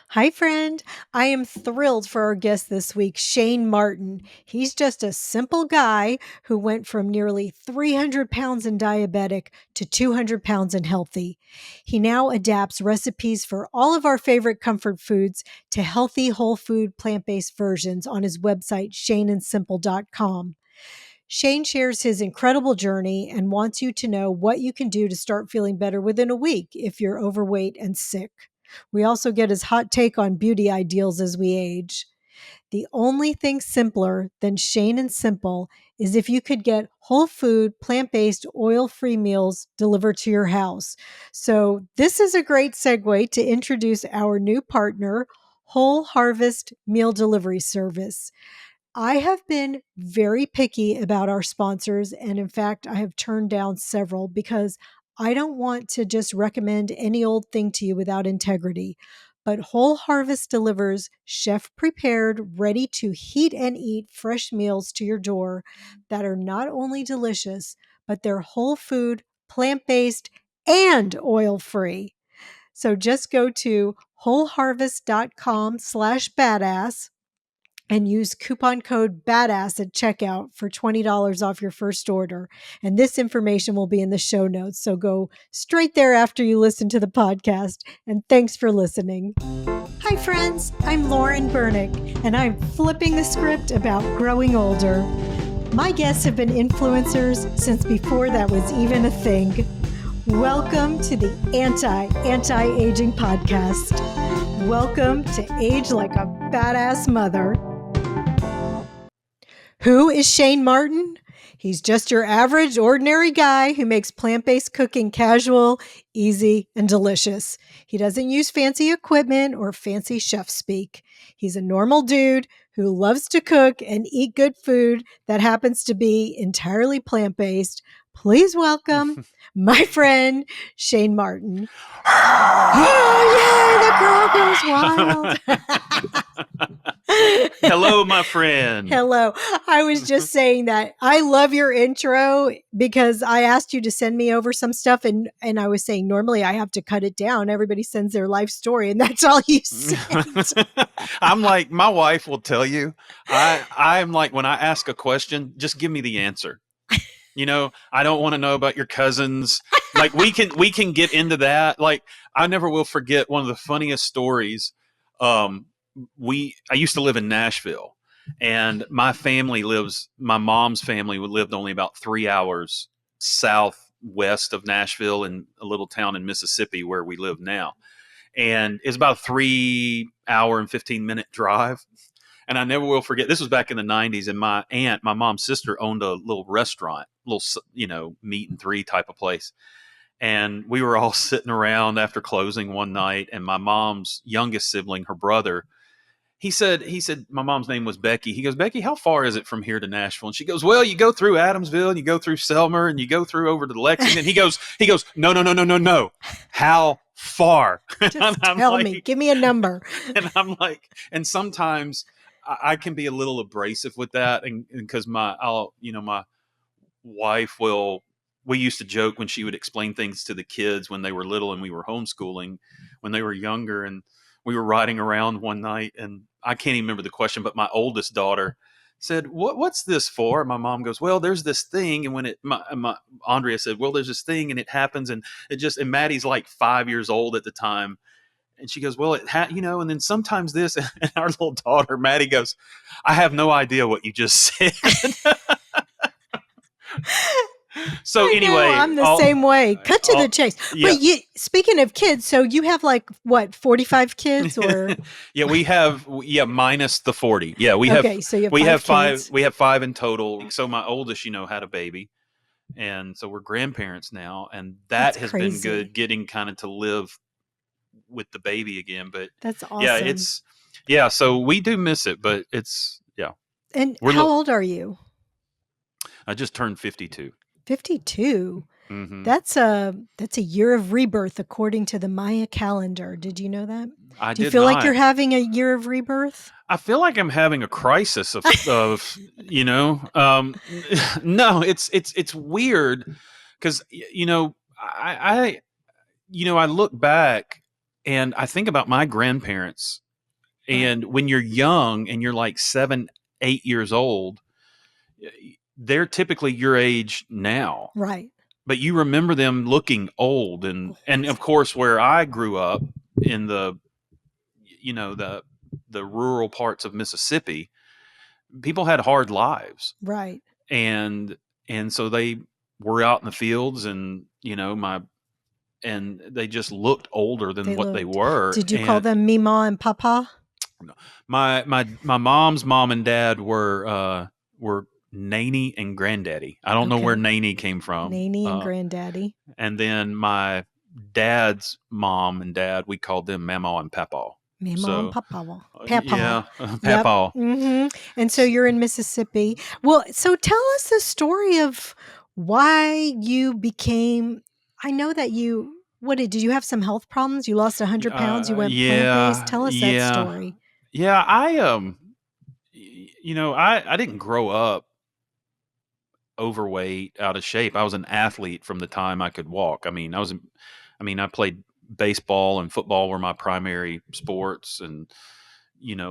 Hi, friend. I am thrilled for our guest this week, Shane Martin. He's just a simple guy who went from nearly 300 pounds and diabetic to 200 pounds and healthy. He now adapts recipes for all of our favorite comfort foods to healthy, whole food, plant based versions on his website, shaneandsimple.com. Shane shares his incredible journey and wants you to know what you can do to start feeling better within a week if you're overweight and sick. We also get his hot take on beauty ideals as we age. The only thing simpler than Shane and Simple is if you could get whole food, plant based, oil free meals delivered to your house. So, this is a great segue to introduce our new partner, Whole Harvest Meal Delivery Service. I have been very picky about our sponsors. And in fact, I have turned down several because I don't want to just recommend any old thing to you without integrity. But Whole Harvest delivers chef prepared, ready to heat and eat fresh meals to your door that are not only delicious, but they're whole food, plant based, and oil free. So just go to wholeharvest.com/badass and use coupon code BADASS at checkout for $20 off your first order. And this information will be in the show notes. So go straight there after you listen to the podcast. And thanks for listening. Hi, friends. I'm Lauren Bernick, and I'm flipping the script about growing older. My guests have been influencers since before that was even a thing. Welcome to the Anti-Aging Podcast. Welcome to Age Like a Badass Mother. Who is Shane Martin? He's just your average, ordinary guy who makes plant-based cooking casual, easy, and delicious. He doesn't use fancy equipment or fancy chef speak. He's a normal dude who loves to cook and eat good food that happens to be entirely plant-based. Please welcome my friend, Shane Martin. Oh, yay, the girl goes wild. Hello, my friend. Hello. I was just saying that I love your intro because I asked you to send me over some stuff and I was saying normally I have to cut it down. Everybody sends their life story and that's all you send. I'm like, my wife will tell you, I'm like, when I ask a question, just give me the answer. You know, I don't want to know about your cousins. Like we can get into that. Like I never will forget one of the funniest stories. I used to live in Nashville, and my mom's family lived only about 3 hours southwest of Nashville in a little town in Mississippi where we live now. And it's about a 3 hour and 15-minute drive. And I never will forget, this was back in the 90s, and my aunt, my mom's sister, owned a little restaurant, meet and three type of place. And we were all sitting around after closing one night, and my mom's youngest sibling, her brother, he said, my mom's name was Becky. He goes, Becky, how far is it from here to Nashville? And she goes, well, you go through Adamsville, and you go through Selmer, and you go through over to Lexington. He goes, no. How far? Just tell me, give me a number. And I'm like, and sometimes I can be a little abrasive with that, and because my wife we used to joke when she would explain things to the kids when they were little and we were homeschooling when they were younger, and we were riding around one night, and I can't even remember the question, but my oldest daughter said, what's this for? And my mom goes, well, there's this thing. And when Andrea said, well, there's this thing and it happens. And and Maddie's like 5 years old at the time. And she goes, well, and then sometimes this, and our little daughter, Maddie, goes, I have no idea what you just said. So anyway, I'm the same way. Cut to the chase. Yeah. But speaking of kids, so you have like what, 45 kids or? Yeah, we have minus the 40. Yeah, we have. Okay, so you have we five have five. kids. We have five in total. So my oldest, had a baby, and so we're grandparents now, and that has been good, getting kind of to live with the baby again. But that's awesome. So we do miss it, but it's And how old are you? I just turned 52. 52. Mm-hmm. That's a year of rebirth according to the Maya calendar. Did you know that? I Do you feel like you're having a year of rebirth? I feel like I'm having a crisis of no, it's weird because I look back And I think about my grandparents, Right. and when you're young and you're like 7, 8 years old, they're typically your age now, Right. but you remember them looking old. And Old. of course, where I grew up in the rural parts of Mississippi, people had hard lives, Right. and so they were out in the fields, and they just looked older than They what they looked. were. Did you call And them Mima and Papa? my mom's mom and dad were Nanny and Granddaddy. I don't know where Okay. Nanny came from. Nanny and Granddaddy. And then my dad's mom and dad, we called them Mama and Papa. Mima and So Papa. Papa. yeah, Yep. Papa. And so you're in Mississippi. Well, so tell us the story of why you became. I know that you. What did you have some health problems? You lost 100 pounds. You went plant based. Yeah, Tell us that yeah, story. yeah. I didn't grow up overweight, out of shape. I was an athlete from the time I could walk. I played baseball and football were my primary sports, and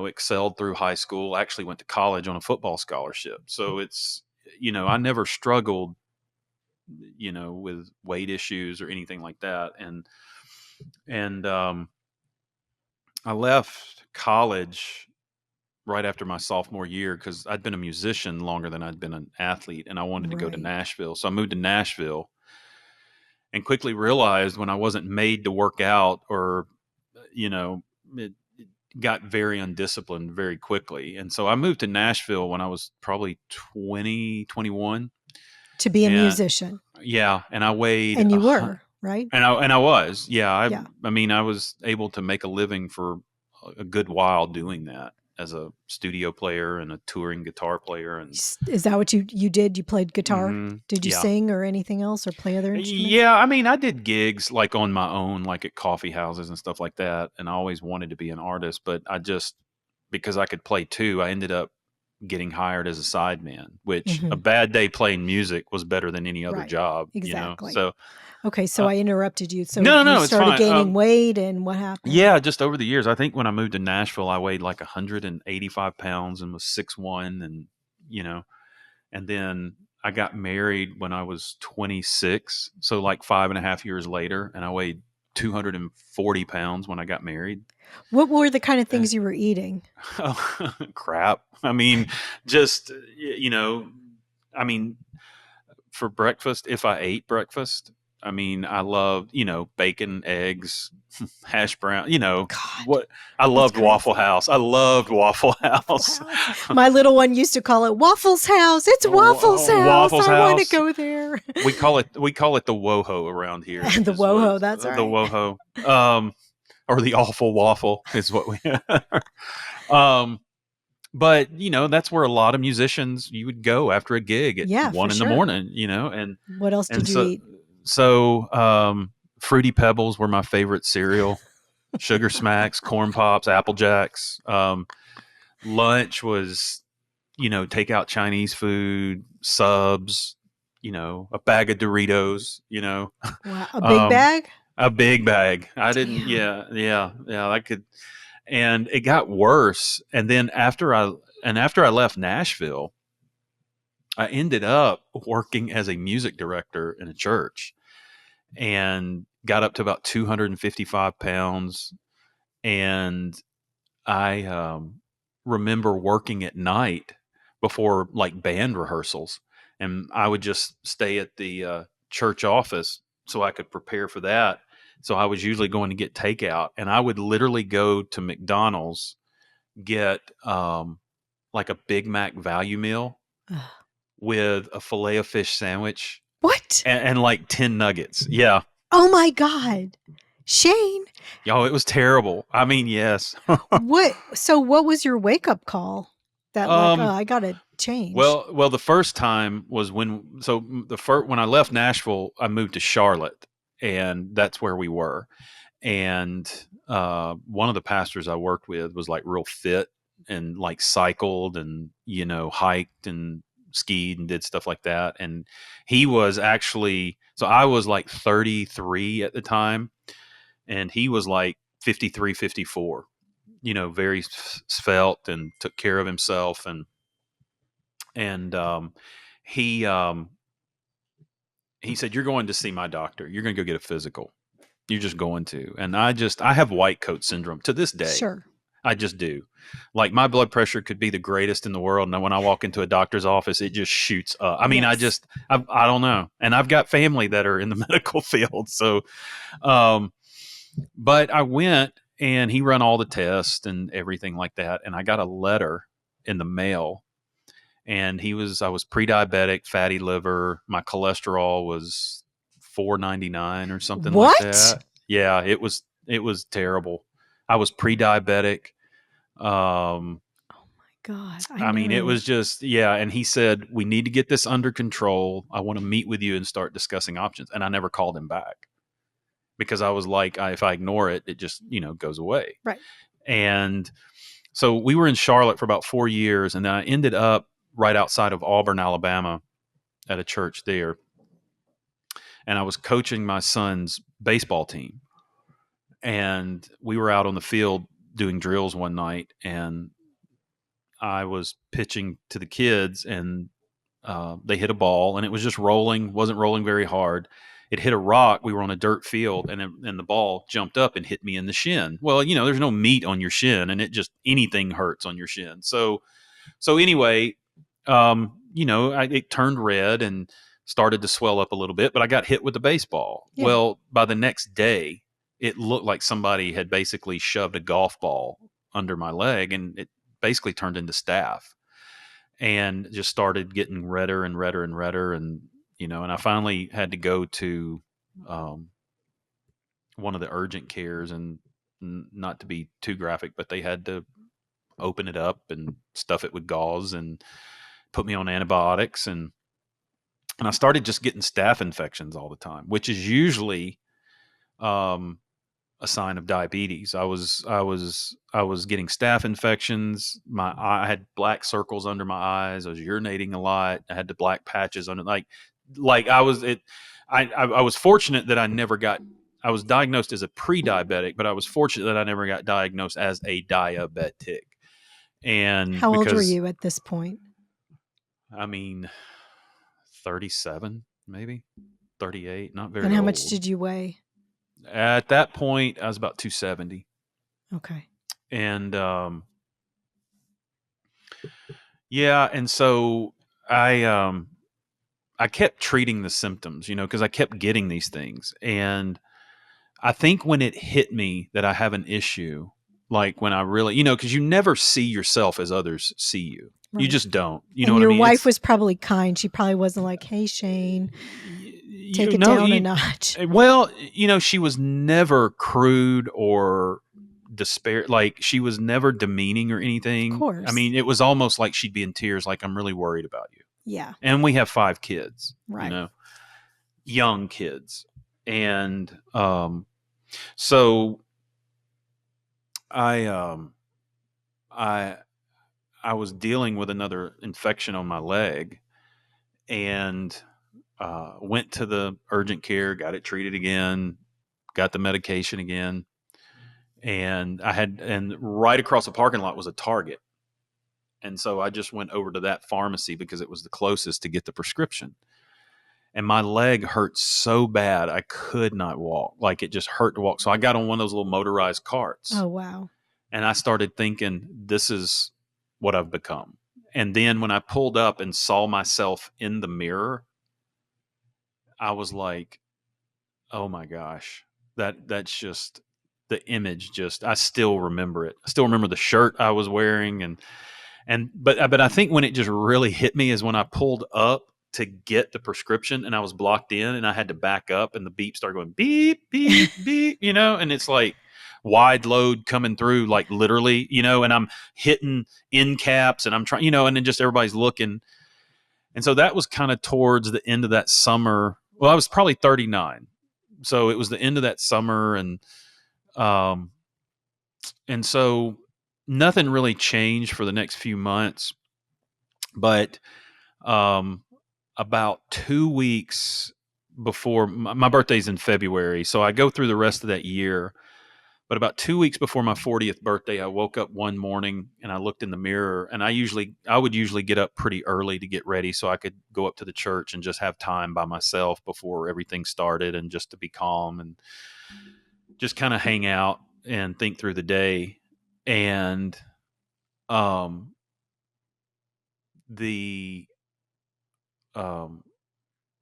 excelled through high school. Actually went to college on a football scholarship. So I never struggled, with weight issues or anything like that. And I left college right after my sophomore year because I'd been a musician longer than I'd been an athlete, and I wanted to go to Right. Nashville. So I moved to Nashville and quickly realized when I wasn't made to work out, or it got very undisciplined very quickly. And so I moved to Nashville when I was probably 20, 21. To be a And musician, yeah, and I weighed and you were right. and I was, yeah, Yeah. I was able to make a living for a good while doing that as a studio player and a touring guitar player. And Is that what you did? You played guitar? Did you yeah. sing or anything else or play other instruments? Yeah, I did gigs like on my own, like at coffee houses and stuff like that. And I always wanted to be an artist, but because I could play too, I ended up getting hired as a sideman, which a Mhm. bad day playing music was better than any other Right. job. Exactly. So, Okay, so uh, I interrupted you. So no, you no, it's started fine. gaining weight and what happened? Yeah, just over the years, I think when I moved to Nashville, I weighed like 185 pounds and was 6'1", and, you know, and then I got married when I was 26. So like 5.5 years later, and I weighed 240 pounds when I got married. What were the kind of Uh, things you were eating? oh, crap. Just, you know, I mean, for breakfast, if I ate breakfast, I loved, bacon, eggs, hash brown, God, what I that's loved Waffle crazy. House. I loved Waffle Waffle House. House. My little one used to call it Waffles House. It's Waffles House. Waffles I want to House. go there. We call it the WoHo around here. The Is what WoHo, that's the right. WoHo, or the awful waffle is what we. um, but that's where a lot of musicians, you would go after a gig at Yeah, for 1 in the morning. sure. And What else and did you so eat? so Fruity Pebbles were my favorite cereal. Sugar Smacks, Corn Pops, Apple Jacks. Lunch was, take out Chinese food, subs, a bag of Doritos, Wow, a big um, bag? a big bag. I didn't, Damn. yeah, yeah, yeah, I could, and it got worse. And then after I left Nashville, I ended up working as a music director in a church and got up to about 255 pounds. And I remember working at night before like band rehearsals, and I would just stay at the church office so I could prepare for that. So I was usually going to get takeout, and I would literally go to McDonald's, get like a Big Mac value meal Ugh. with a fillet of fish sandwich What? and like 10 nuggets. Yeah. Oh my God. Shane, Yo, it was terrible. Yes. what was your wake up call that like, oh, um I gotta change? Well, the first time was when I left Nashville, I moved to Charlotte, and that's where we were. And one of the pastors I worked with was like real fit and like cycled and hiked and skied and did stuff like that. And he was actually, so I was like 33 at the time, and he was like 53, 54. Very svelte and took care of himself, and he he said, "You're going to see my doctor. You're going to go get a physical. You're just going to." And I have white coat syndrome to this day. Sure. I just do. Like, my blood pressure could be the greatest in the world, and when I walk into a doctor's office, it just shoots up. I mean, Yes. I don't know. And I've got family that are in the medical field, so um, but I went, and he run all the tests and everything like that, and I got a letter in the mail, and I was pre-diabetic, fatty liver, my cholesterol was 499 or something like What? that. Yeah, it was terrible. I was pre-diabetic. Um, Oh my God. I I mean, it know. was just, yeah. And he said, "We need to get this under control. I want to meet with you and start discussing options." And I never called him back because I was like, if I ignore it, it just, goes away. Right. And so we were in Charlotte for about 4 years. And then I ended up right outside of Auburn, Alabama at a church there. And I was coaching my son's baseball team. And we were out on the field doing drills one night, and I was pitching to the kids, and they hit a ball, and it was just rolling, wasn't rolling very hard. It hit a rock. We were on a dirt field, and the ball jumped up and hit me in the shin. Well, there's no meat on your shin, and anything hurts on your shin. So anyway, it turned red and started to swell up a little bit, but I got hit with the baseball. Yeah. Well, by the next day, it looked like somebody had basically shoved a golf ball under my leg, and it basically turned into staph, and just started getting redder and redder and redder. And I finally had to go to um, one of the urgent cares, and not to be too graphic, but they had to open it up and stuff it with gauze and put me on antibiotics. And I started just getting staph infections all the time, which is usually um, a sign of diabetes. I was getting staph infections. I had black circles under my eyes. I was urinating a lot. I had the black patches under, like I was it. I was fortunate that I never got. I was diagnosed as a pre-diabetic, but I was fortunate that I never got diagnosed as a diabetic. And How old were because, you at this point? I mean, 37, maybe 38, not And very how much old. did you weigh? At that point, I was about 270. Okay. And yeah, and so I kept treating the symptoms, because I kept getting these things. And I think when it hit me that I have an issue, like when I really, because you never see yourself as others see you. You Right. just don't. You know And what I your mean? wife was probably kind. She probably wasn't like, "Hey, Shane, take You it know, down a notch." well, she was never crude or despair. Like, she was never demeaning or Of anything. I course. mean, it was almost like she'd be in tears, like, "I'm really worried about you." Yeah. And we have 5 kids, Right. young kids. And so I I I was dealing with another infection on my leg, and went to the urgent care, got it treated again, got the medication again, and right across the parking lot was a Target, and so I just went over to that pharmacy because it was the closest to get the prescription. And my leg hurt so bad I could not walk. Like, it just hurt to walk. So I got on one of those little motorized carts, Oh, wow. and I started thinking, this is what I've become. And then when I pulled up and saw myself in the mirror, I was like, oh my gosh, that's just the image. Just, I still remember it. I still remember the shirt I was wearing, but I think when it just really hit me is when I pulled up to get the prescription, and I was blocked in, and I had to back up, and the beep started going beep beep beep, and it's like wide load coming through, like, literally, and I'm hitting end caps, and I'm trying, and then just everybody's looking. And so that was kind of towards the end of that summer. Well, I was probably 39. So it was the end of that summer, um and so nothing really changed for the next few months. But um about 2 weeks before my birthday's in February, so I go through the rest of that year But about 2 weeks before my 40th birthday, I woke up one morning and I looked in the mirror, and I would usually get up pretty early to get ready so I could go up to the church and just have time by myself before everything started, and just to be calm and just kind of hang out and think through the day. And um the um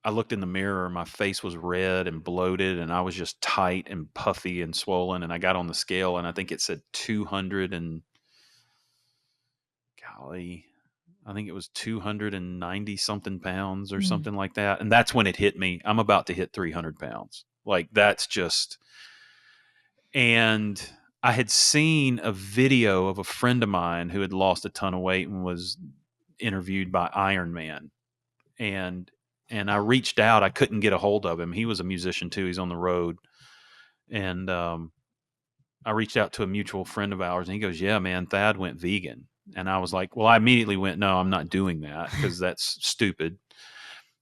I looked in the mirror, my face was red and bloated, and I was just tight and puffy and swollen. And I got on the scale, and I think it said 200 and golly, I think it was 290 something pounds or Mm. something like that. And that's when it hit me. I'm about to hit 300 pounds. Like, that's just, and I had seen a video of a friend of mine who had lost a ton of weight and was interviewed by Iron Man. And I reached out. I couldn't get a hold of him. He was a musician too. He's on the road. And I reached out to a mutual friend of ours, and he goes, "Yeah, man, Thad went vegan." And I was like, "Well," I immediately went, "No, I'm not doing that because that's stupid."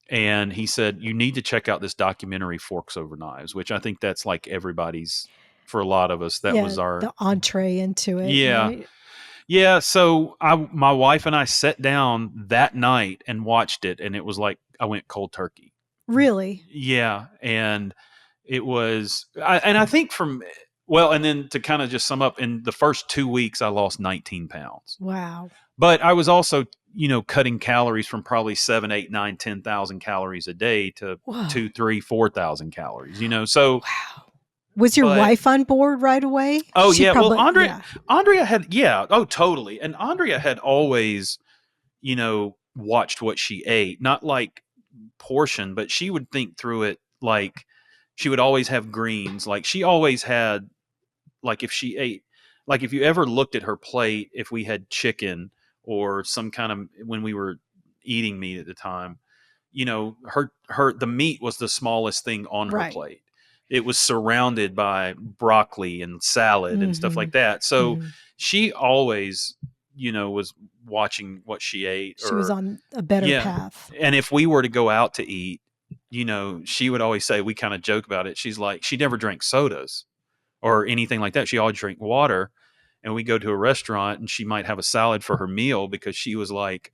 And he said, "You need to check out this documentary, Forks Over Knives," which I think that's like everybody's, for a lot of us, that Yeah, was our, the entree into it, yeah. right? Yeah. So my wife and I sat down that night and watched it, and it was like I went cold turkey. Really? Yeah. And it was, and I think well, and then to kind of just sum up, in the first 2 weeks, I lost 19 pounds. Wow. But I was also, cutting calories from probably 7, 8, 9, 10,000 calories a day to Whoa. 2, 3, 4,000 calories, so, Wow. Was your but, wife on board right away? oh She yeah, well, probably, yeah. Andrea had, yeah, oh, totally. And Andrea had always, watched what she ate, not like portion, but she would think through it. Like, she would always have greens. Like, she always had, like, if she ate, like, if you ever looked at her plate, if we had chicken or some kind of, when we were eating meat at the time, the meat was the smallest thing on her Right. plate. It was surrounded by broccoli and salad and stuff like Mhm. that. So Mhm. she always, was watching what she ate. She was Or, on a better yeah. path. And if we were to go out to eat, she would always say, we kind of joke about it. She's like, she never drank sodas or anything like that. She always drank water. And we go to a restaurant and she might have a salad for her meal, because she was like,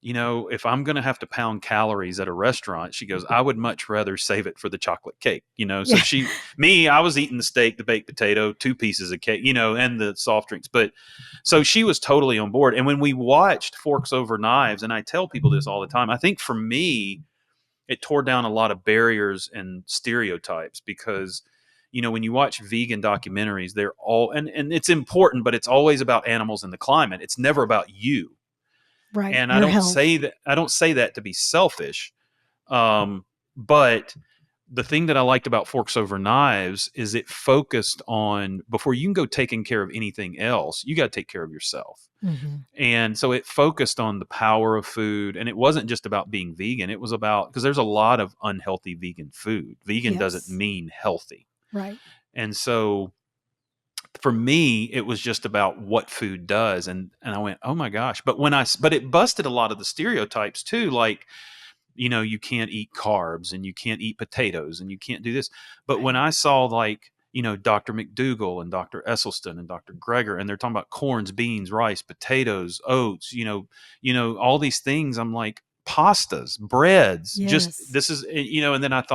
if I'm going to have to pound calories at a restaurant, she goes, I would much rather save it for the chocolate cake, So Yeah. I was eating the steak, the baked potato, 2 pieces of cake, and the soft drinks. But so she was totally on board. And when we watched Forks Over Knives, and I tell people this all the time, I think for me, it tore down a lot of barriers and stereotypes, because when you watch vegan documentaries, they're all, and it's important, but it's always about animals and the climate. It's never about you. Right. And Your health. I don't say that to be selfish. But the thing that I liked about Forks Over Knives is it focused on, before you can go taking care of anything else, you got to take care of yourself. Mhm. And so it focused on the power of food. And it wasn't just about being vegan. It was about, because there's a lot of unhealthy vegan food. Vegan doesn't Yes. mean healthy. Right. And so for me, it was just about what food does. And I went, oh my gosh. But it busted a lot of the stereotypes too. Like, you can't eat carbs, and you can't eat potatoes, and you can't do this. But when Right. I saw, like, Dr. McDougall and Dr. Esselstyn and Dr. Greger, and they're talking about corns, beans, rice, potatoes, oats, all these things, I'm like, pastas, breads, just, Yes. this is, and then I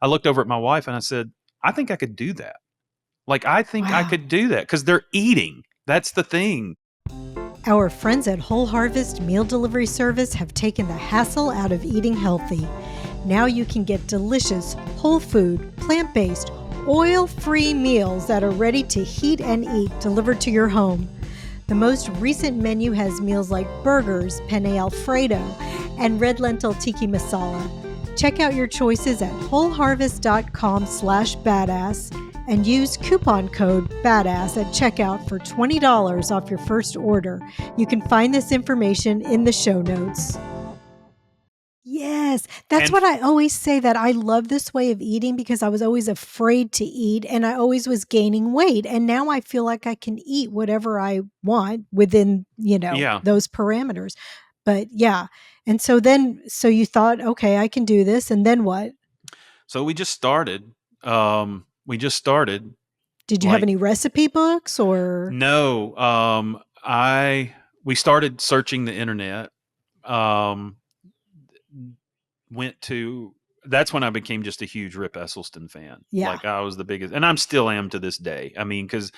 looked over at my wife and I said, I think I could do that. Like, I think I Wow. could do that, because they're eating. That's the thing. Our friends at Whole Harvest Meal Delivery Service have taken the hassle out of eating healthy. Now you can get delicious, whole food, plant-based, oil-free meals that are ready to heat and eat delivered to your home. The most recent menu has meals like burgers, penne alfredo, and red lentil tiki masala. Check out your choices at wholeharvest.com/badass and use coupon code BADASS at checkout for $20 off your first order. You can find this information in the show notes. Yes, that's And what I always say, that I love this way of eating because I was always afraid to eat and I always was gaining weight. And now I feel like I can eat whatever I want within, yeah, those parameters. But yeah. And so you thought, okay, I can do this. And then what? so we just started. We just started Did you have Like, any recipe books or? no, we started searching the internet. Um, went to That's when I became just a huge Rip Esselstyn fan. Yeah. Like, I was the biggest, and I'm still am to this day. I mean, because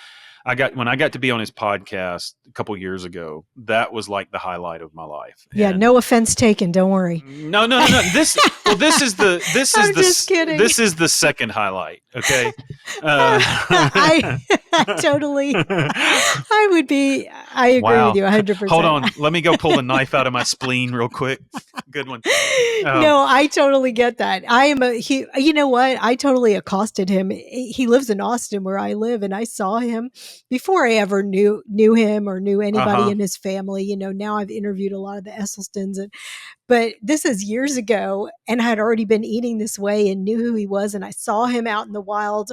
when I got to be on his podcast a couple years ago, that was like the highlight of my life. Yeah. And No offense taken. Don't worry. no, no, no, no. I'm just kidding. this is the second highlight. Okay. I totally, I agree with Wow. you Hold 100%. on. Let me go pull a knife out of my spleen real quick. Good one. Um, No, I totally get that. You know what? I totally accosted him. He lives in Austin where I live, and I saw him before I ever knew him or knew anybody uh-huh. in his family. Now I've interviewed a lot of the Esselstyns, but this is years ago, and I had already been eating this way and knew who he was, and I saw him out in the wild,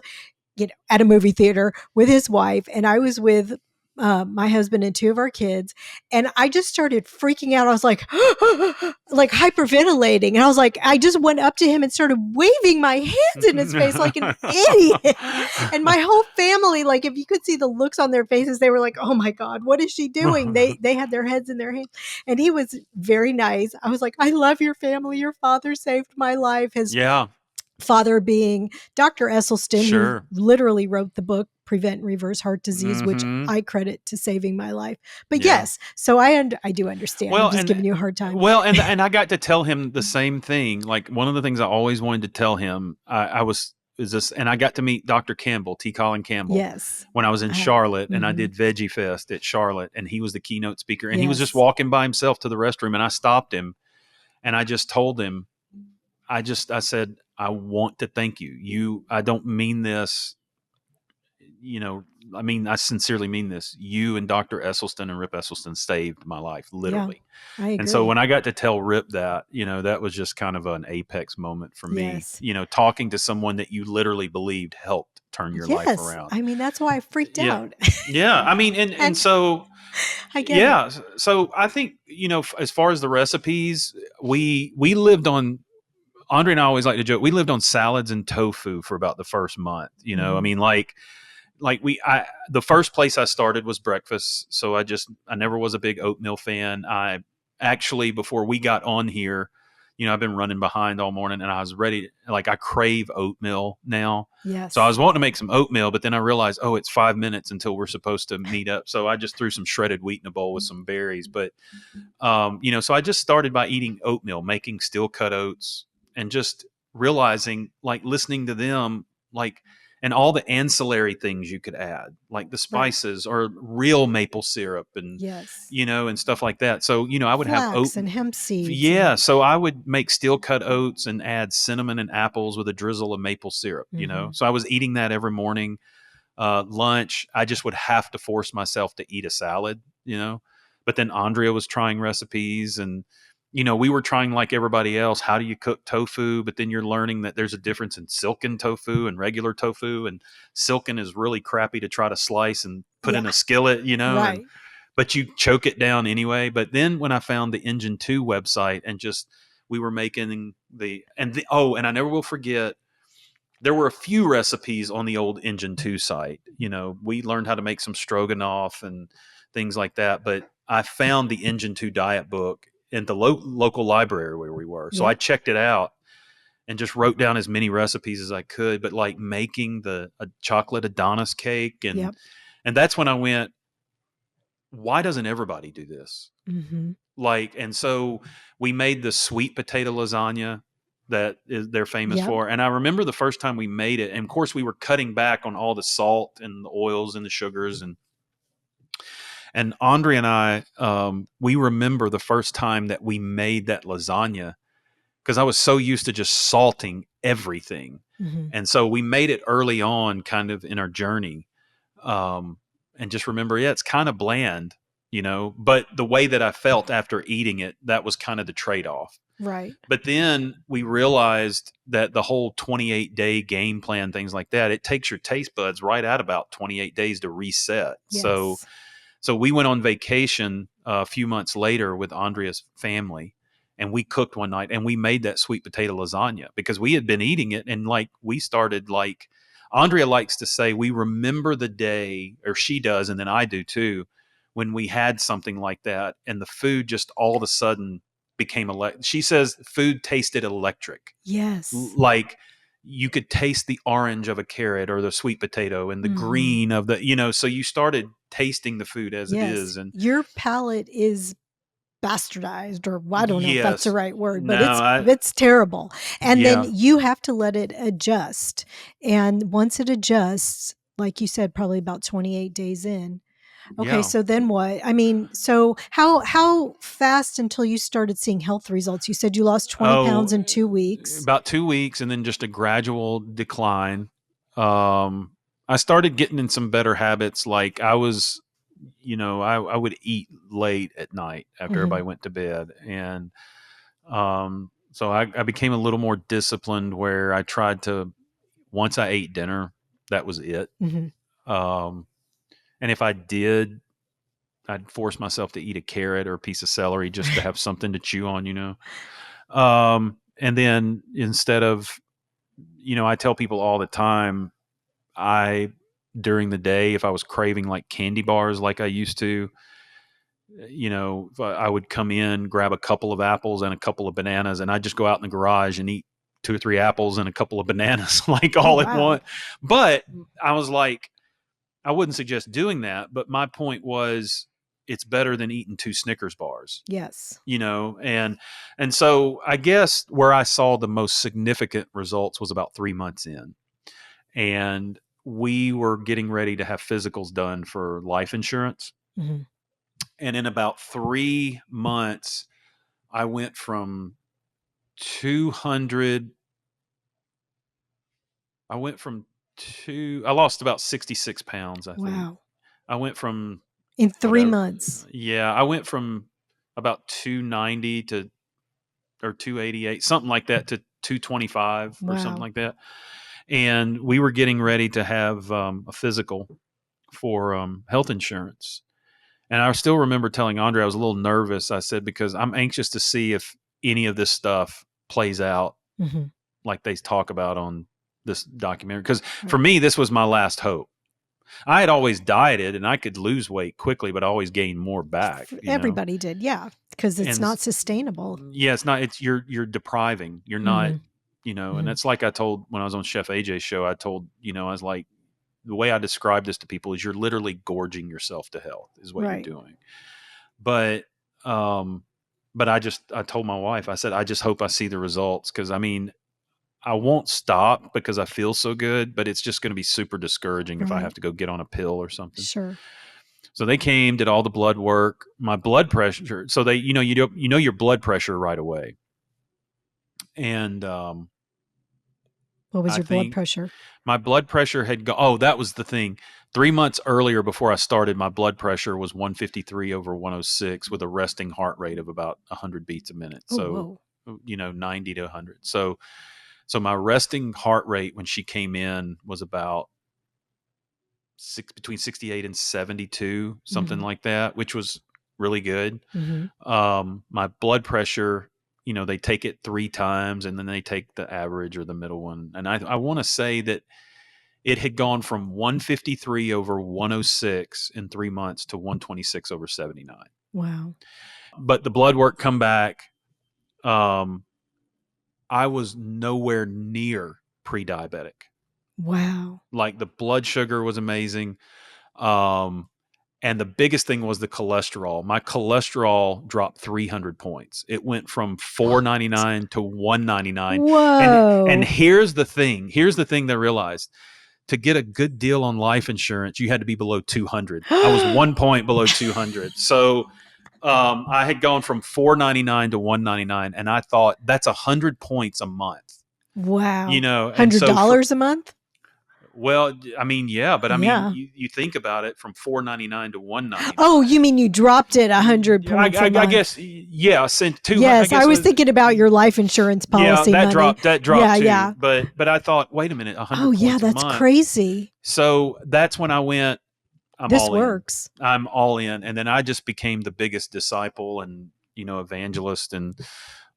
at a movie theater with his wife, and I was with my husband and two of our kids, and I just started freaking out. I was like, like hyperventilating, and I was like, I just went up to him and started waving my hands in his face like an idiot. And my whole family, like, if you could see the looks on their faces, they were like, "Oh my god, what is she doing?" They had their heads in their hands, and he was very nice. I was like, "I love your family. Your father saved my life." His Yeah, father being Dr. Esselstyn, who sure. literally wrote the book Prevent and Reverse Heart Disease, which Hmm. I credit to saving my life. But Yeah. yes, so I do understand. I'm Well, just and giving you a hard time. and I got to tell him the same thing. Like, one of the things I always wanted to tell him, I was is this, and I got to meet Dr. Campbell, T. Colin Campbell, Yes. when I was in I have. Charlotte, and I Mhm. did Veggie Fest at Charlotte, and he was the keynote speaker, and he was just Yes. walking by himself to the restroom, and I stopped him, and I just told him, I said, I want to thank you. I don't mean this, you know, I mean, I sincerely mean this. You and Dr. Esselstyn and Rip Esselstyn saved my life, Yeah. literally. I And so agree. when I got to tell Rip that, that was just kind of an apex moment for me, Yes. talking to someone that you literally believed helped turn your life Yes. around. I mean, that's why I freaked Yeah. out. Yeah. I mean, and And so, I get it. yeah. So I think, as far as the recipes, we lived on, Andre and I always like to joke, we lived on salads and tofu for about the first month. I Mhm. mean, the first place I started was breakfast. So I never was a big oatmeal fan. I actually, before we got on here, I've been running behind all morning, and I was ready. Like, I crave oatmeal now. So I Yes. was wanting to make some oatmeal, but then I realized, oh, it's 5 minutes until we're supposed to meet up. So I just threw some shredded wheat in a bowl with some berries. But, so I just started by eating oatmeal, making steel cut oats, and just realizing, like, listening to them, like, and all the ancillary things you could add, like the Right. spices or real maple syrup, and Yes. and stuff like that. So I would have oat. Flax and hemp seeds Yeah, and so I would make steel cut oats and add cinnamon and apples with a drizzle of maple syrup. mhm. So I was eating that every morning. Lunch, I just would have to force myself to eat a salad. But then Andrea was trying recipes, and we were trying, like everybody else, how do you cook tofu? But then you're learning that there's a difference in silken tofu and regular tofu, and silken is really crappy to try to slice and put Yeah. in a skillet, and Right. but you choke it down anyway. But then when I found the Engine 2 website, and just we were making and I never will forget, there were a few recipes on the old Engine 2 site. We learned how to make some stroganoff and things like that. But I found the Engine 2 diet book in the local library where we were. So I Yep. checked it out and just wrote down as many recipes as I could. But, like, making a chocolate Adonis cake, and Yep. that's when I went, why doesn't everybody do this? Mhm. Like, and so we made the sweet potato lasagna they're famous Yep. for. And I remember the first time we made it, and of course we were cutting back on all the salt and the oils and the sugars, and Andre and I, we remember the first time that we made that lasagna, because I was so used to just salting everything. Mhm. And so we made it early on, kind of in our journey. Um, and just remember, yeah, it's kind of bland, but the way that I felt after eating it, that was kind of the trade off. Right. But then we realized that the whole 28-day game plan, things like that, it takes your taste buds right at about 28 days to reset. So, Yes. so we went on vacation a few months later with Andrea's family, and we cooked one night, and we made that sweet potato lasagna because we had been eating it, and, like, we started, like, Andrea likes to say we remember the day, or she does, and then I do too, when we had something like that and the food just all of a sudden became electric. She says food tasted electric. Yes. Like you could taste the orange of a carrot or the sweet potato and the Mhm. green of the, so you started tasting the food as it Yes. is. And Your palate is bastardized, or I don't know if that's the yes, right word, but no, it's terrible. And then yeah, you have to let it adjust. And once it adjusts, like you said, probably about 28 days in. Okay, yeah. so then what? I mean, so how fast until you started seeing health results? You said you lost 20 Oh, pounds in 2 weeks. about 2 weeks and then just a gradual decline. I started getting in some better habits. Like I would eat late at night after Mhm. everybody went to bed. And so I became a little more disciplined where I tried to, once I ate dinner, that was it. Mhm. Um, and if I did, I'd force myself to eat a carrot or a piece of celery just to have something to chew on. And then instead of, I tell people all the time, during the day, if I was craving like candy bars like I used to, I would come in, grab a couple of apples and a couple of bananas, and I'd just go out in the garage and eat 2 or 3 apples and a couple of bananas like Oh, all at wow. once. But I was like, I wouldn't suggest doing that. But my point was, it's better than eating two Snickers bars, Yes. and so I guess where I saw the most significant results was about 3 months in, and we were getting ready to have physicals done for life insurance. Mhm. And in about 3 months, I went from 200, I went from I lost about 66 pounds, I think. Wow. I went from In 3 whatever. months. Yeah, I went from about 290 to, or 288, something like that, to 225 or something Wow. like that. And we were getting ready to have a physical for health insurance. And I still remember telling Andre I was a little nervous. I said, because I'm anxious to see if any of this stuff plays out Mhm. like they talk about on this documentary. Because for Right. me, this was my last hope. I had always dieted and I could lose weight quickly, but always gain more back. Everybody did. Yeah, because it's And not sustainable. yeah, it's not, it's, you're depriving. You're not, Mhm. and Mhm. that's like I told when I was on Chef AJ's show, I told, I was like, the way I describe this to people is you're literally gorging yourself to health is what you're Right. doing. But um I told my wife, I said, I just hope I see the results, because I mean, I won't stop because I feel so good, but it's just going to be super discouraging if I have Right. to go get on a pill or something. Sure. So they came, did all the blood work, my blood pressure. So they, you know your blood pressure right away. And What was I your blood think pressure? my blood pressure had gone. Oh, that was the thing. 3 months earlier, before I started, my blood pressure was 153 over 106 with a resting heart rate of about 100 beats a minute. Oh, So, whoa. 90 to 100. So my resting heart rate when she came in was about between 68 and 72, something Mhm. like that, which was really good. Mhm. My blood pressure, they take it 3 times and then they take the average or the middle one. And I want to say that it had gone from 153 over 106 in 3 months to 126 over 79. Wow. But the blood work come back. Um, I was nowhere near pre-diabetic. Wow. Like the blood sugar was amazing. Um, and the biggest thing was the cholesterol. My cholesterol dropped 300 points. It went from 499 to 199. And Whoa. here's the thing. Here's the thing that I realized. To get a good deal on life insurance, you had to be below 200. I was 1 point below 200. So I had gone from 499 to 199, and I thought that's 100 points a month. Wow. And so $100 a month? well, I mean, yeah, but I mean, Yeah. you think about it, from 499 to Oh, 199. you mean you dropped it 100 I, points a I, I month? guess, yeah, since two, I Yes, I guess, was thinking about your life insurance yeah, policy money. that dropped Yeah, too. yeah. But I thought, wait a minute, Oh, 100 yeah, points a that's month. crazy. So that's when I went, I'm This all in. works. I'm all in. And then I just became the biggest disciple and, evangelist and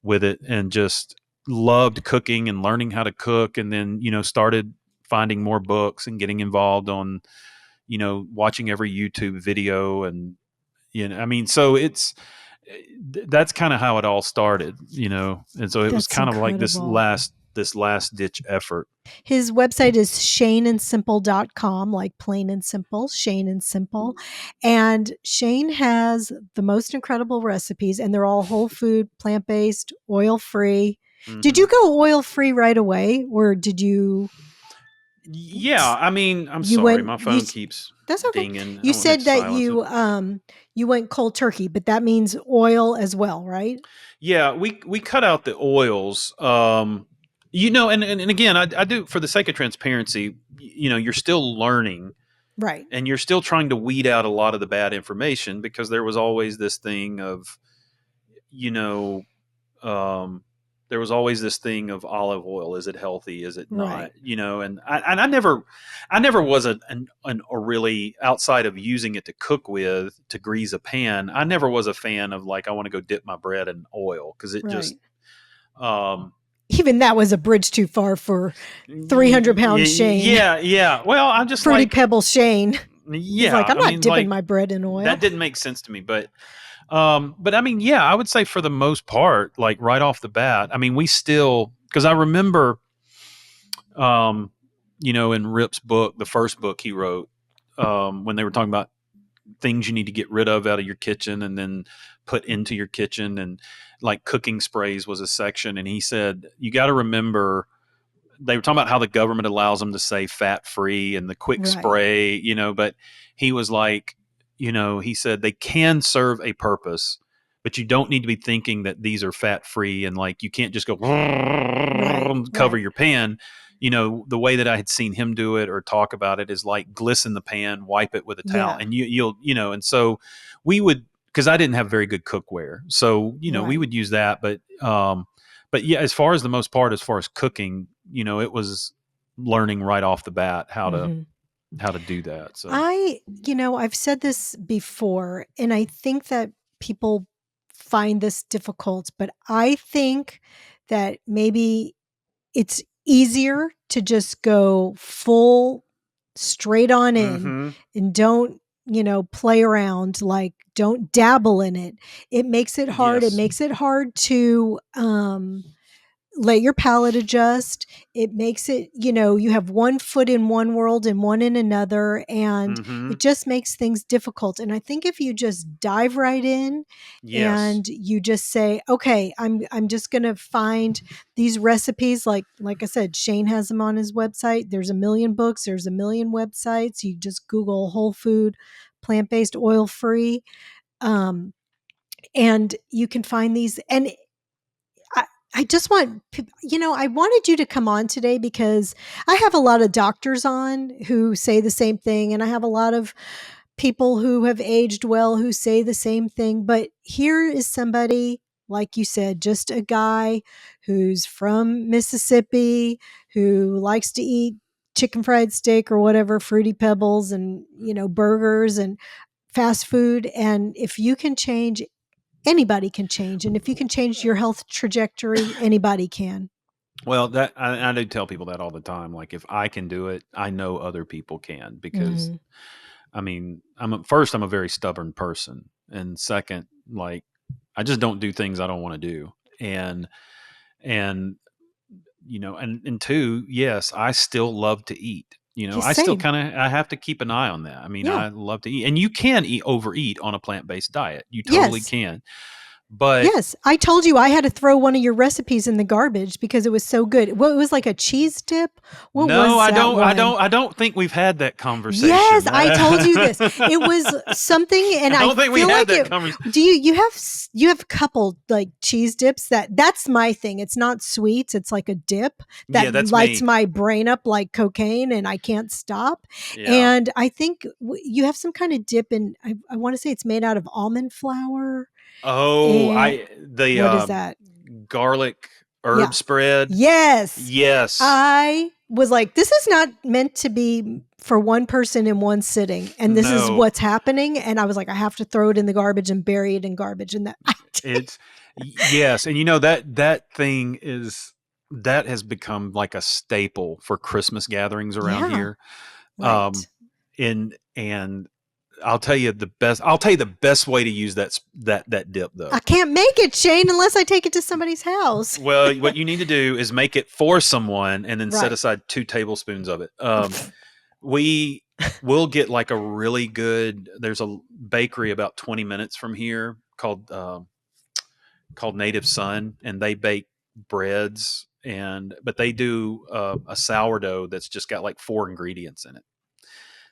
with it, and just loved cooking and learning how to cook. And then, started finding more books and getting involved on, watching every YouTube video. And, I mean, so that's kind of how it all started, and so it was That's kind of like incredible. this last ditch effort. His website is shaneandsimple.com, like plain and simple, Shane and Simple. And Shane has the most incredible recipes, and they're all whole food, plant based, oil free. Did Hmm. you go oil free right away, or did Yeah, I mean, I'm you sorry, went my you? phone keeps That's okay. dinging. I You want me to said that silence it. you went cold turkey, but that means oil as well, right? Yeah, we cut out the oils. And again, I do, for the sake of transparency. You're still learning, Right. and you're still trying to weed out a lot of the bad information, because there was always this thing of, you know, um, there was always this thing of olive oil. Is it healthy? Is it not? Right. And I never was a really, outside of using it to cook with, to grease a pan. I never was a fan of, like, I want to go dip my bread in oil, because it just, Right. um, Even that was a bridge too far for 300-pound Shane. yeah. Well, I'm just Fruity like, Pebble Shane. He's yeah. like, I'm I not mean, dipping like, my bread in oil. that didn't make sense to me, but I mean, yeah, I would say for the most part, like right off the bat, I mean, we still, because I remember, um, in Rip's book, the first book he wrote, when they were talking about things you need to get rid of out of your kitchen and then put into your kitchen, and like cooking sprays was a section, and he said you got to remember, they were talking about how the government allows them to say fat free and the quick Right. spray, but he was like, he said they can serve a purpose, but you don't need to be thinking that these are fat free, and like you can't just go Right. cover Right. your pan. The way that I had seen him do it or talk about it is like glisten the pan, wipe it with a towel, Yeah. and and so we would, because I didn't have very good cookware, so we Right. would use that, but yeah, as far as the most part, as far as cooking, it was learning right off the bat Hmm. how to do that. So. I've said this before, and I think that people find this difficult, but I think that maybe it's easier to just go full straight on in Mm-hmm. and don't, play around, like don't dabble in it. It makes it hard. It Yes. makes it hard to let your palate adjust. It makes it, you have one foot in one world and one in another, and Mm-hmm. it just makes things difficult. And I think if you just dive right in Yes. and you just say, okay, I'm just going to find these recipes, like I said, Shane has them on his website. There's a million books, there's a million websites. You just Google whole food, plant-based, oil-free, and you can find these. And I, I just want, I wanted you to come on today because I have a lot of doctors on who say the same thing. And I have a lot of people who have aged well who say the same thing. But here is somebody, like you said, just a guy who's from Mississippi, who likes to eat chicken fried steak or whatever, Fruity Pebbles and, burgers and fast food. And if you can change, anybody can change. And if you can change your health trajectory, anybody can. Well, that I do tell people that all the time. Like, if I can do it, I know other people can, because Hmm. I mean, I'm a very stubborn person, and second, like, I just don't do things I don't want to do, and and two, yes, I still love to eat. Yeah, I still same. kind of, I have to keep an eye on that. I mean, Yeah. I love to eat, and you can overeat on a plant based diet. You totally Yes. can, but Yes. I told you I had to throw one of your recipes in the garbage because it was so good. Well, it was like a cheese dip. What no, was I that don't. I one? don't. I don't think we've had that Yes, conversation. I told you this. I It was something, and I don't think we feel had like that it. conversation. Do you have a couple like cheese dips that's my thing. It's not sweets. It's like a dip Yeah, that that's lights me. my brain up like cocaine, and I can't stop. Yeah. And I think you have some kind of dip, and I want to say it's made out of almond flour. Oh, And I the what is that? garlic herb Yeah. spread. Yes. Yes. I was like, this is not meant to be for one person in one sitting. And this is No. what's happening. And I was like, I have to throw it in the garbage and bury it in garbage. And that I did. It's yes, and that thing is. that has become like a staple for Christmas gatherings around Yeah, here. right. Um, and I'll tell you the best way to use that dip though. I can't make it, Shane, unless I take it to somebody's house. Well, what you need to do is make it for someone and then set Right. aside 2 tablespoons of it. We will get like a really good. There's a bakery about 20 minutes from here called Native Sun, and they bake breads, but they do a sourdough that's just got like 4 ingredients in it.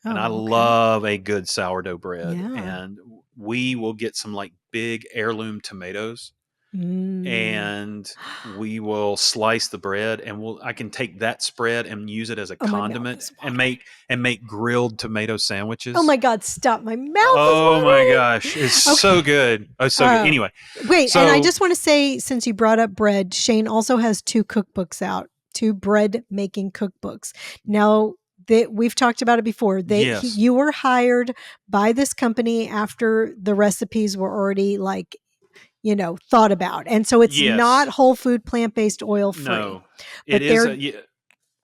And I Oh, okay. love a good sourdough bread. Yeah. And we will get some like big heirloom tomatoes, Mm. and we will slice the bread, and I can take that spread and use it as a Oh, my mouth condiment is and watering. make grilled tomato Oh sandwiches. my God, stop. My mouth is Oh my watering. gosh, it's so Okay. good. Oh, so good. Anyway, Wait, and I so just want to say, since you brought up bread, Shane also has 2 cookbooks out, 2 bread making cookbooks. Now, that we've talked about it before. yes, You were hired by this company after the recipes were already like, thought about. And so it's not yes, whole food, plant-based, oil free, no, it but is. they're, Yeah,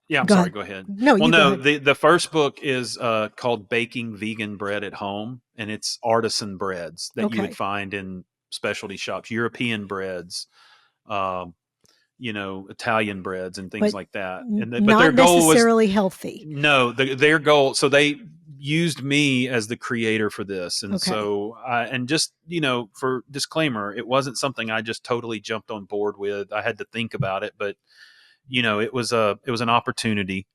yeah. I'm go sorry. ahead. Go ahead. No, Well, you go no, ahead. the first book is called "Baking Vegan Bread at Home," and it's artisan breads that you would Okay. find in specialty shops, European breads, um, Italian breads and things But like that. But their not goal was necessarily healthy. no, their goal. So they used me as the creator for this, and Okay. so and just for disclaimer, it wasn't something I just totally jumped on board with. I had to think about it, but it was an opportunity.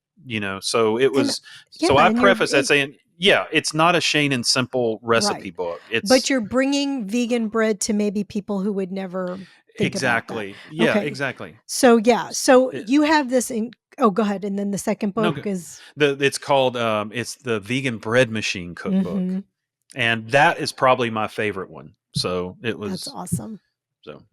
So it And was. So yeah, I and you're preface that saying, yeah, it's not a Shane and Simple recipe right. book. But It's you're bringing vegan bread to maybe people who would never think about that. exactly, yeah, Okay. exactly. So yeah, so It, you have this in oh, go ahead. And then the second no, book is it's called it's the Vegan Bread Machine Cookbook, mhm. and that is probably my favorite one. So it That's was awesome. so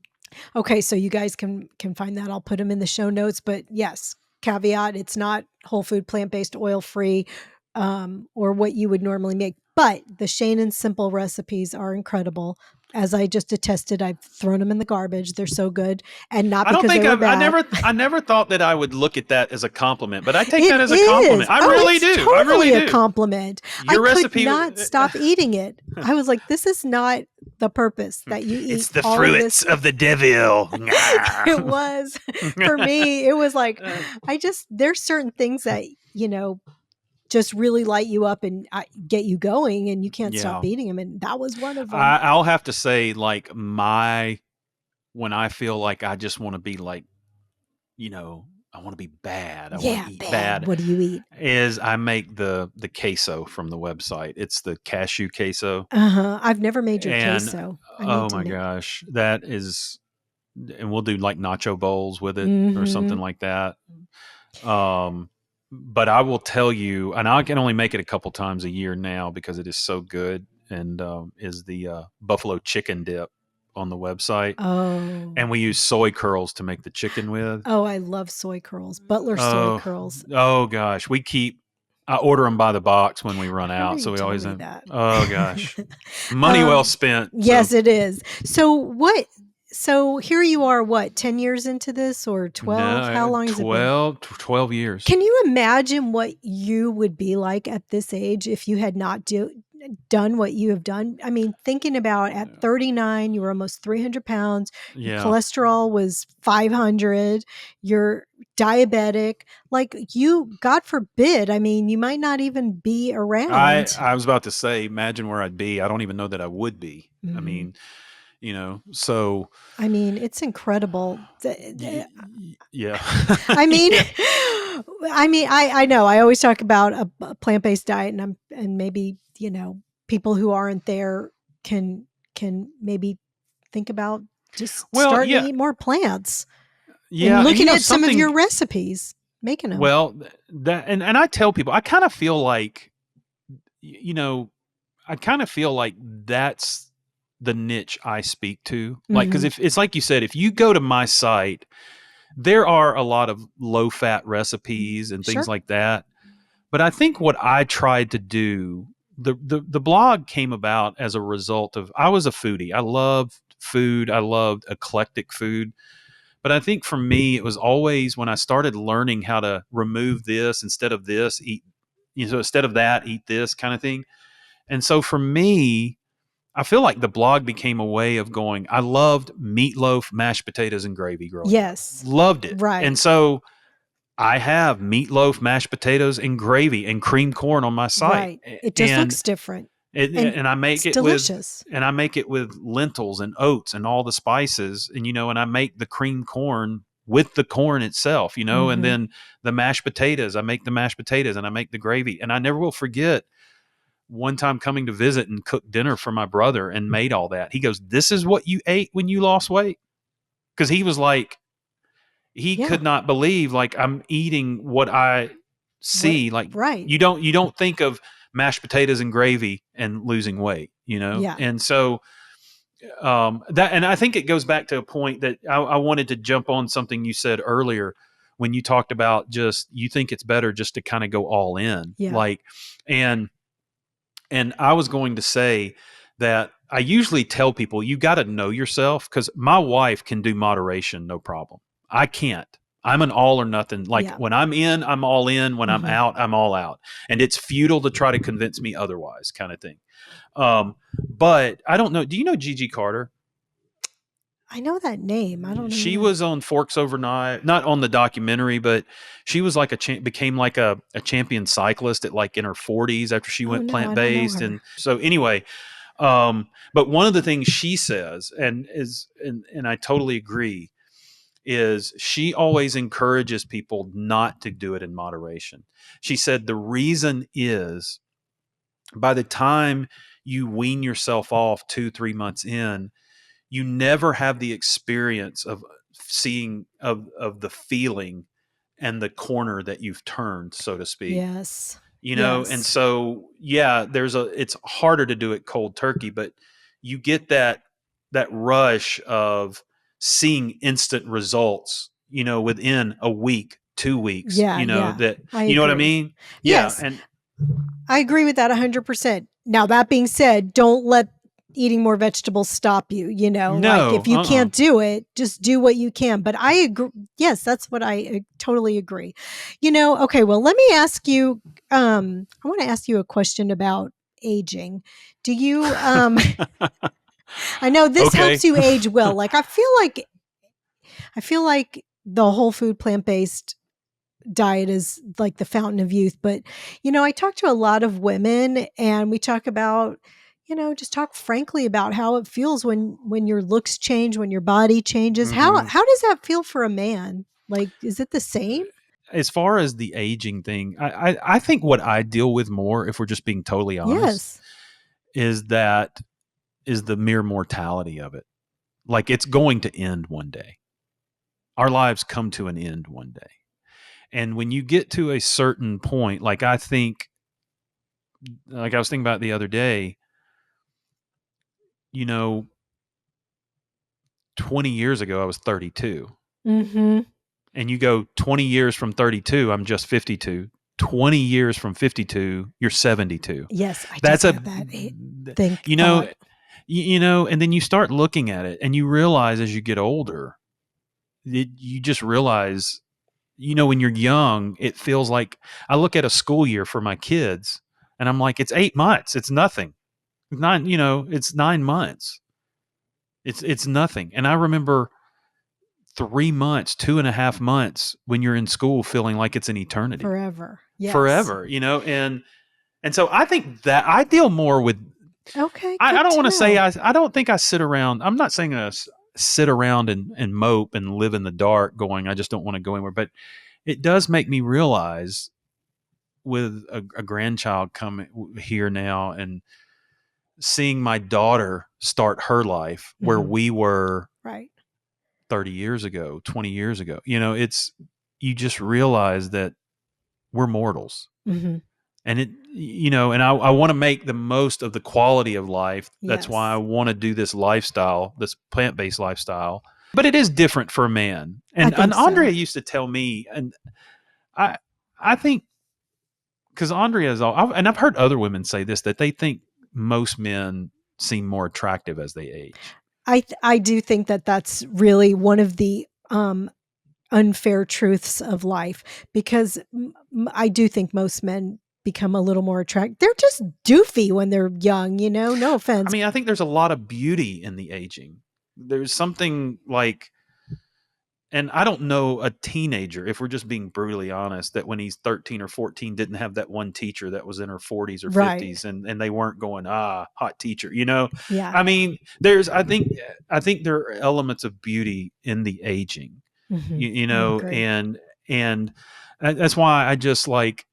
Okay, so you guys can find that. I'll put them in the show notes, but yes, caveat, it's not whole food, plant-based, oil-free, or what you would normally make. But the Shane and Simple recipes are incredible. As I just attested, I've thrown them in the garbage. They're so good, and not I don't because think they were I bad. never thought that I would look at that as a compliment, but I take It that as a is. compliment. I Oh, really it's do. I really totally a do. compliment. I Your could recipe, not stop eating it. I was like, this is not the purpose that you it's eat the all of fruits this. of the devil. It was for me, it was like, Uh, there's certain things that, just really light you up and get you going and you can't stop yeah, eating them. And that was one of them. I'll have to say, like when I feel like I just want to be like, you know, I want to be bad. I want to Yeah, eat bad. bad. What do you eat? Is I make the queso from the website. It's the cashew queso, Uh-huh. I've never made your and queso. I need oh to my know. gosh, that is, and we'll do like nacho bowls with it or something Mhm. like that. Um, but I will tell you, and I can only make it a couple times a year now because it is so good. And is the buffalo chicken dip on the website, Oh. and we use soy curls to make the chicken with. Oh, I love soy curls. Butler soy Oh, curls. oh gosh, I order them by the box when we I run remember out, you so we telling always me have. that. Oh gosh, money well spent. So Yes, it is. So here you are, what, 10 years into this or 12? How no, long has it been? 12 years. Can you imagine what you would be like at this age if you had not done what you have done? I mean, thinking about at 39, you were almost 300 pounds, your Yeah, cholesterol was 500, you're diabetic. Like, God forbid, I mean, you might not even be around. I was about to say, imagine where I'd be. I don't even know that I would be. I Mhm. mean, so I mean, it's incredible. yeah, I mean, yeah, I know. I always talk about a plant-based diet, and maybe, people who aren't there can maybe think about just well, starting to yeah, eat more plants and yeah, and looking at some of your something. recipes, making them. Well, that and I tell people, I kind of feel like, you know, I kind of feel like that's the niche I speak to. Like, because Mhm. if it's like you said, if you go to my site, there are a lot of low fat recipes and things Sure. like that. But I think what I tried to do, the blog came about as a result of, I was a foodie. I loved food. I loved eclectic food. But I think for me, it was always when I started learning how to remove this instead of this, eat, instead of that, eat this kind of thing. And so for me, I feel like the blog became a way of going, I loved meatloaf, mashed potatoes, and gravy growing up. Yes. Loved it. And Right. so I have meatloaf, mashed potatoes, and gravy and cream corn on my site. Right. It just And looks different and and I make it's it with delicious. lentils and oats and all the spices, and and I make the cream corn with the corn itself, and Mhm. then the mashed potatoes, I make the mashed potatoes and I make the gravy. And I never will forget one time coming to visit and cooked dinner for my brother and made all that. He goes, "This is what you ate when you lost weight?" Because he was like, he Yeah. could not believe, like, I'm eating what I What see. Like, right. you don't think of mashed potatoes and gravy and losing weight. Yeah. And so that, and I think it goes back to a point that I wanted to jump on something you said earlier when you talked about, just you think it's better just to kind of go all in, Yeah. like, and I was going to say that I usually tell people you got to know yourself, because my wife can do moderation no problem. I can't. I'm an all or nothing. Like, Yeah. when I'm in, I'm all in. When I'm Mhm. out, I'm all out. And it's futile to try to convince me otherwise, kind of thing. But I don't know. Do you know Gigi Carter? I know that name. I don't know who She that. was on Forks Over Knives, not on the documentary, but she was like became like a champion cyclist at, like, in her 40s after she Oh, went no, plant I don't know based. her. And so anyway, but one of the things she says, and I totally agree, is she always encourages people not to do it in moderation. She said the reason is, by the time you wean yourself off 2-3 months in, you never have the experience of seeing of the feeling and the corner that you've turned, so to speak. Yes. And Yes. so, yeah, it's harder to do it cold turkey, but you get that rush of seeing instant results, within a week, 2 weeks, Yeah, yeah. that, I you know what I agree. mean? Yeah. Yes. And I agree with that 100%. Now, that being said, don't let eating more vegetables stop you. Like, no, if you can't do it, just do what you can. But I agree. Yes, that's what I totally agree. Okay, well, let me ask you, I want to ask you a question about aging. Do you, I know this okay. helps you age well. Like, I feel like the whole food plant-based diet is like the fountain of youth. But, I talk to a lot of women and we talk about, just talk frankly about how it feels when your looks change, when your body changes. How hmm how does that feel for a man? Like, is it the same? As far as the aging thing, I think what I deal with more, if we're just being totally honest, Yes. is the mere mortality of it. Like, it's going to end one day. Our lives come to an end one day. And when you get to a certain point, like, I was thinking about it the other day, you know, 20 years ago, I was 32. Mm-hmm. And you go 20 years from 32, I'm just 52. 20 years from 52, you're 72. Yes, I That's just a, had that you know, thought. and then you start looking at it and you realize as you get older, you just realize, when you're young, it feels like, I look at a school year for my kids and I'm like, it's 8 months. It's nothing. It's 9 months. It's nothing. And I remember 3 months, 2.5 months when you're in school feeling like it's an eternity, Forever. Yes. forever. And so I think that I deal more with, Okay, I good don't to want to say, know. I don't think I sit around. I'm not saying sit around and mope and live in the dark going, I just don't want to go anywhere. But it does make me realize, with a grandchild coming here now and seeing my daughter start her life where Mhm. we were Right. 30 years ago, 20 years ago, you just realize that we're mortals. Mhm. And and I want to make the most of the quality of life. That's why I Yes. want to do this lifestyle, this plant-based lifestyle. But it is different for a man. I And think Andrea so. used to tell me, and I I think, because Andrea is all, and I've heard other women say this, that they think most men seem more attractive as they age. I do think that that's really one of the um, unfair truths of life, because I do think most men become a little more attractive. They're just doofy when they're young, no I offense. mean, I think there's a lot of beauty in the aging. There's something like, and I don't know a teenager, if we're just being brutally honest, that when he's 13 or 14 didn't have that one teacher that was in her 40s or Right. 50s, and they weren't going, hot teacher, Yeah. I mean, I think there are elements of beauty in the aging, I agree. and that's why I just like,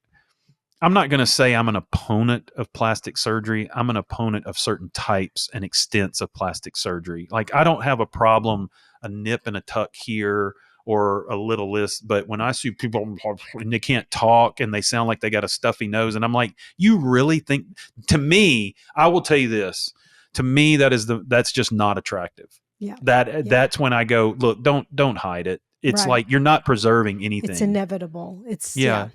I'm not going to say I'm an opponent of plastic surgery. I'm an opponent of certain types and extents of plastic surgery. Like, I don't have a problem, a nip and a tuck here or a little list, but when I see people and they can't talk and they sound like they got a stuffy nose, and I'm like, you really think? To me, I will tell you this. To me, that's just not attractive. Yeah. That's when I go, look, don't hide it. It's Right. like you're not preserving It's anything. inevitable. It's Yeah. yeah.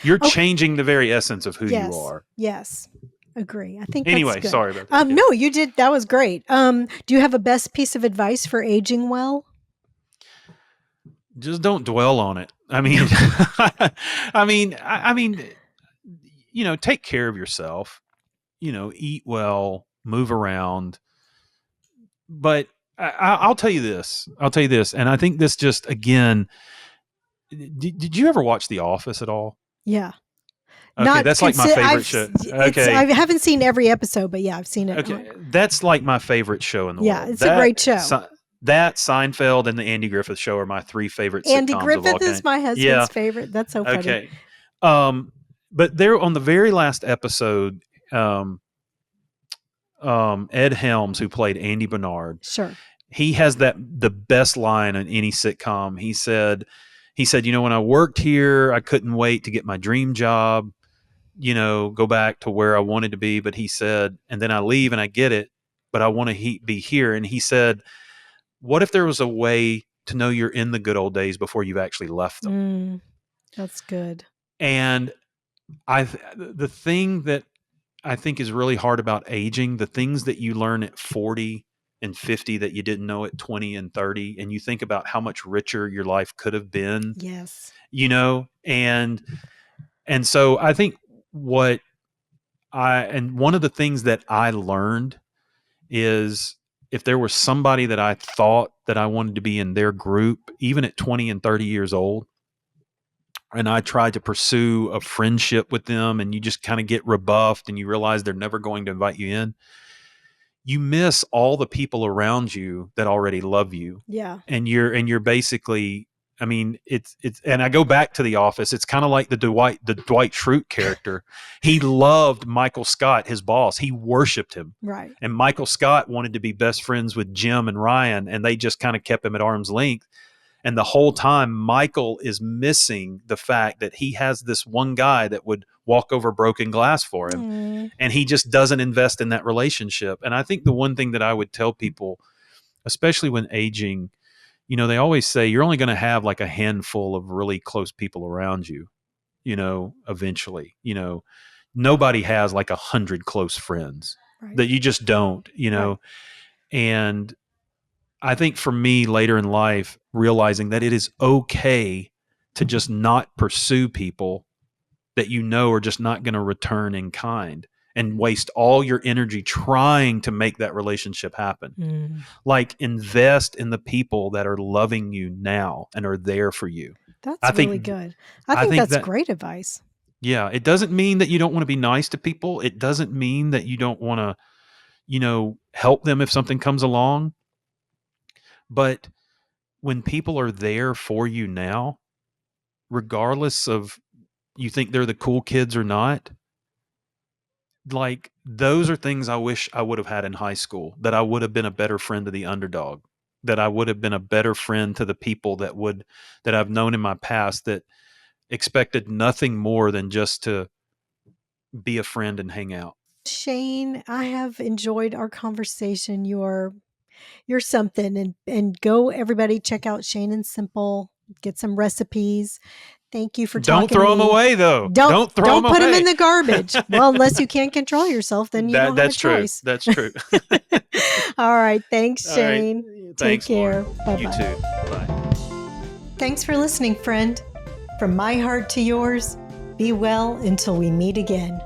You're Okay. changing the very essence of who you Yes. are. Yes. Agree. I think that's Anyway, good. sorry about that. Yeah. No, you did. That was great. Do you have a best piece of advice for aging well? Just don't dwell on it. I mean, I mean, take care of yourself. Eat well, move around. But I'll tell you this. I'll tell you this, and I think this just again. Did you ever watch The Office at all? Yeah. Okay, Not that's like my consider. favorite show. I Okay, haven't seen every episode, but yeah, I've seen it. okay, that's like my favorite show in the Yeah, world. it's a great show. That Seinfeld and the Andy Griffith Show are my three favorite Andy sitcoms of all Griffith is kind. my Yeah. husband's favorite. That's so funny. Okay. But there on the very last episode, Ed Helms, who played Andy Bernard, Sure. he has the best line in any sitcom. He said, when I worked here, I couldn't wait to get my dream job, go back to where I wanted to be. But he said, and then I leave and I get it, but I want to be here. And he said, what if there was a way to know you're in the good old days before you've actually left them? That's good. And the thing that I think is really hard about aging, the things that you learn at 40 and 50 that you didn't know at 20 and 30, and you think about how much richer your life could have been. Yes. And so I think one of the things that I learned is, if there was somebody that I thought that I wanted to be in their group, even at 20 and 30 years old, and I tried to pursue a friendship with them, and you just kind of get rebuffed and you realize they're never going to invite you in, you miss all the people around you that already love you. Yeah. And you're basically, I mean, it's and I go back to The Office. It's kind of like the Dwight Schrute character. He loved Michael Scott, his boss. He worshiped him. Right. And Michael Scott wanted to be best friends with Jim and Ryan, and they just kind of kept him at arm's length. And the whole time, Michael is missing the fact that he has this one guy that would walk over broken glass for him. And he just doesn't invest in that relationship. And I think the one thing that I would tell people, especially when aging, they always say you're only going to have like a handful of really close people around you, eventually. Nobody has like 100 close friends. Right. That you just don't, Right. And I think for me, later in life, realizing that it is okay to just not pursue people that are just not going to return in kind, and waste all your energy trying to make that relationship happen. Like, invest in the people that are loving you now and are there for you. That's really good. I think that's great advice. Yeah. It doesn't mean that you don't want to be nice to people. It doesn't mean that you don't want to, help them if something comes along. But when people are there for you now, regardless of you think they're the cool kids or not, like, those are things I wish I would have had in high school, that I would have been a better friend to the underdog, that I would have been a better friend to the people that I've known in my past that expected nothing more than just to be a friend and hang out. Shane, I have enjoyed our conversation. You're something, and go, everybody, check out Shane and Simple, get some recipes. Thank you for talking to me. Don't throw them away, though. Don't throw them away. Don't put them in the garbage. Well, unless you can't control yourself, then you don't have a choice. That's true. All right. Thanks, Shane. All right. Thanks, Take care. Lauren. Bye-bye. You too. Bye. Thanks for listening, friend. From my heart to yours, be well until we meet again.